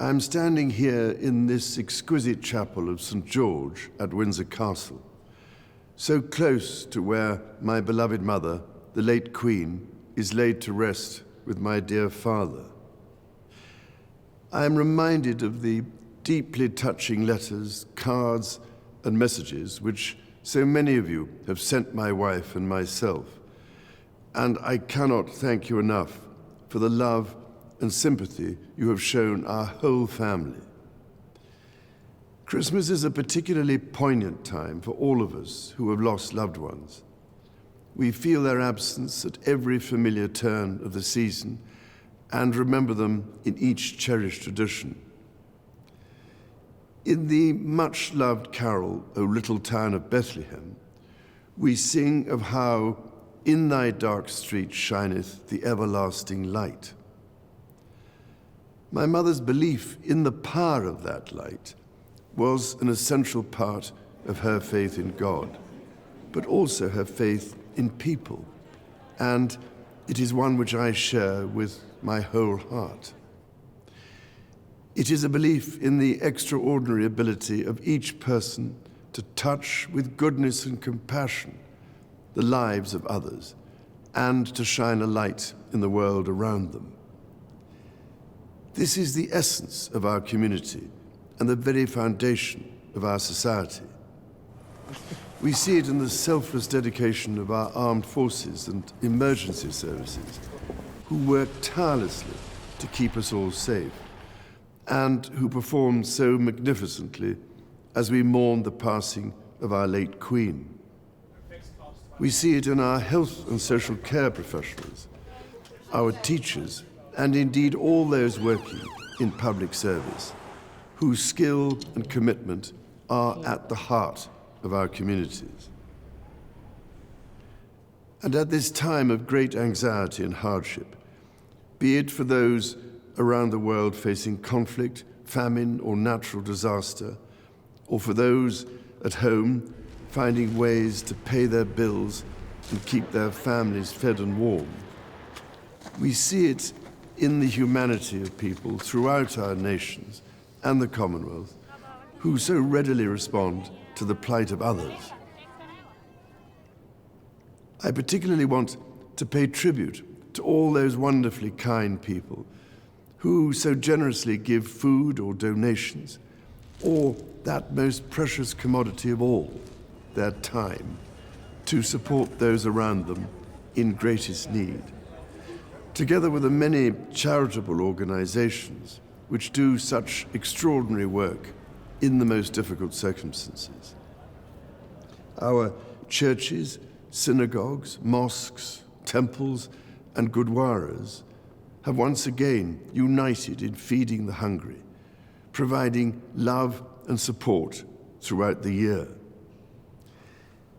I'm standing here in this exquisite chapel of St. George at Windsor Castle, so close to where my beloved mother, the late Queen, is laid to rest with my dear father. I am reminded of the deeply touching letters, cards, and messages which so many of you have sent my wife and myself, and I cannot thank you enough for the love and sympathy you have shown our whole family. Christmas is a particularly poignant time for all of us who have lost loved ones. We feel their absence at every familiar turn of the season and remember them in each cherished tradition. In the much-loved carol, O Little Town of Bethlehem, we sing of how in thy dark street shineth the everlasting light. My mother's belief in the power of that light was an essential part of her faith in God, but also her faith in people, and it is one which I share with my whole heart. It is a belief in the extraordinary ability of each person to touch with goodness and compassion the lives of others and to shine a light in the world around them. This is the essence of our community and the very foundation of our society. We see it in the selfless dedication of our armed forces and emergency services, who work tirelessly to keep us all safe, and who perform so magnificently as we mourn the passing of our late Queen. We see it in our health and social care professionals, our teachers, and indeed all those working in public service, whose skill and commitment are at the heart of our communities. And at this time of great anxiety and hardship, be it for those around the world facing conflict, famine, or natural disaster, or for those at home finding ways to pay their bills and keep their families fed and warm, we see it in the humanity of people throughout our nations and the Commonwealth who so readily respond to the plight of others. I particularly want to pay tribute to all those wonderfully kind people who so generously give food or donations, or that most precious commodity of all, their time, to support those around them in greatest need, together with the many charitable organizations which do such extraordinary work in the most difficult circumstances. Our churches, synagogues, mosques, temples, and gurdwaras have once again united in feeding the hungry, providing love and support throughout the year.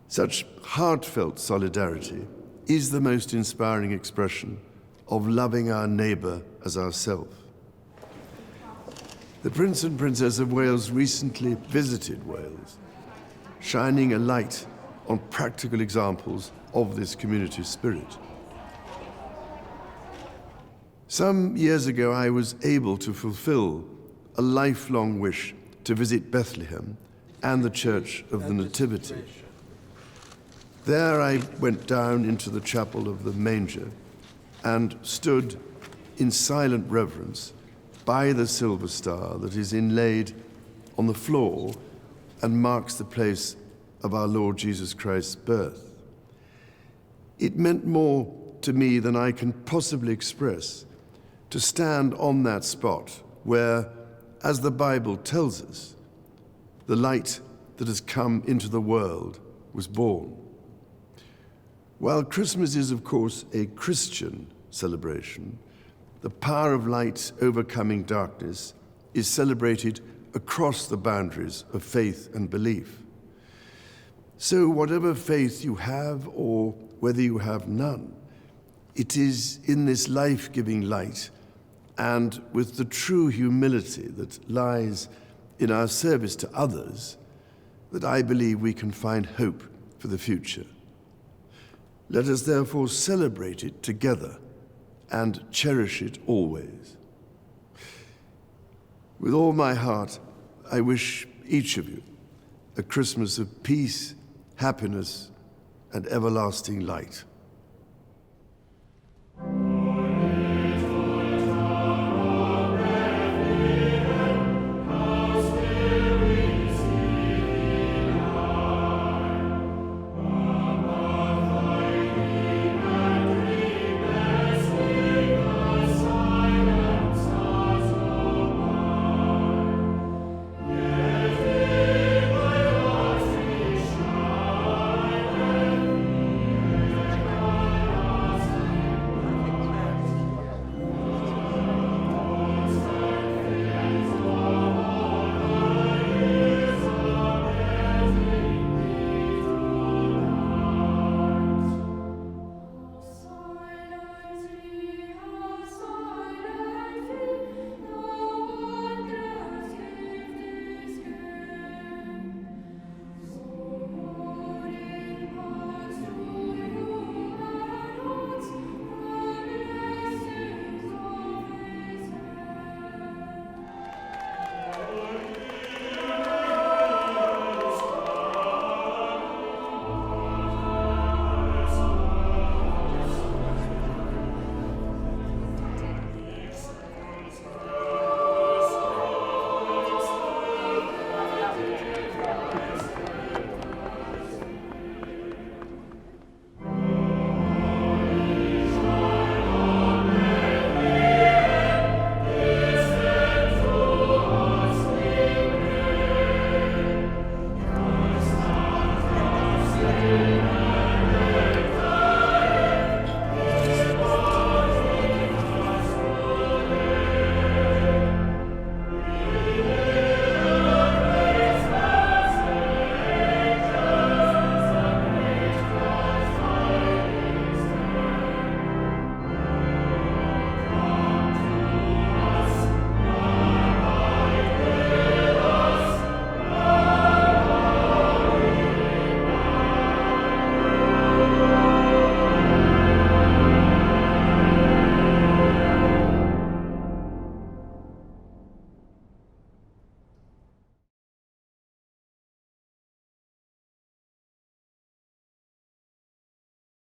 Such heartfelt solidarity is the most inspiring expression of loving our neighbour as ourselves. The Prince and Princess of Wales recently visited Wales, shining a light on practical examples of this community spirit. Some years ago, I was able to fulfill a lifelong wish to visit Bethlehem and the Church of the Nativity. There I went down into the chapel of the manger and stood in silent reverence by the silver star that is inlaid on the floor and marks the place of our Lord Jesus Christ's birth. It meant more to me than I can possibly express to stand on that spot where, as the Bible tells us, the light that has come into the world was born. While Christmas is, of course, a Christian celebration, the power of light overcoming darkness is celebrated across the boundaries of faith and belief. So whatever faith you have or whether you have none, it is in this life-giving light and with the true humility that lies in our service to others that I believe we can find hope for the future. Let us therefore celebrate it together and cherish it always. With all my heart, I wish each of you a Christmas of peace, happiness, and everlasting light.